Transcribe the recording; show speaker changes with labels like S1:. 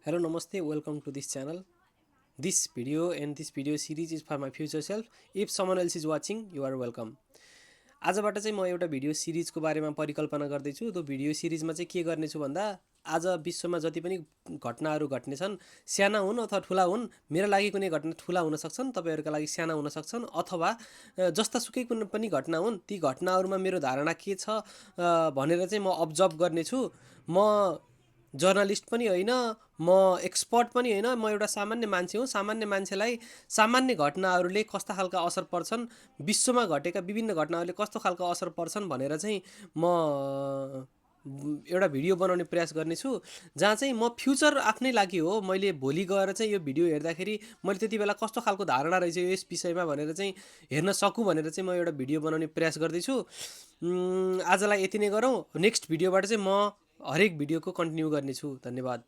S1: Hello, Namaste, welcome to this channel. This video and this video series is for my future self. If someone else is watching, you are welcome. आजबाट चाहिँ म एउटा video सिरिजको बारेमा परिकल्पना गर्दैछु। त्यो video सिरिजमा चाहिँ के गर्नेछु भन्दा आज विश्वमा जति पनि घटनाहरू घट्ने छन्, साना हुन् अथवा ठुला हुन्, मेरो लागि कुनै घटना ठुला हुन सक्छन्, तपाईहरुका लागि साना हुन सक्छन्, अथवा जस्तासुकै कुनै पनि घटना हुन्, ती घटनाहरूमा मेरो धारणा के छ भनेर चाहिँ म अब्जर्भ गर्नेछु। म जर्नलिस्ट पनि होइन, म एक्सपर्ट पनि होइन, म एउटा सामान्य मान्छे हुँ। सामान्य मान्छेलाई सामान्य घटनाहरूले कस्ता खालका असर पर्छन्, विश्वमा घटेका विभिन्न घटनाहरूले कस्तो खालका असर पर्छन् भनेर चाहिँ म एउटा भिडियो बनाउने प्रयास गर्नेछु। जहाँ चाहिँ म फ्युचर आफ्नै लागि हो, मैले भोलि गएर चाहिँ यो भिडियो हेर्दाखेरि मैले त्यति बेला कस्तो खालको धारणा रहेछ यस विषयमा भनेर चाहिँ हेर्न सकु भनेर चाहिँ म एउटा भिडियो बनाउने प्रयास गर्दैछु। आजलाई यति नै गरौँ। नेक्स्ट भिडियोबाट चाहिँ म हरेक भिडियोको कन्टिन्यू गर्नेछु। धन्यवाद।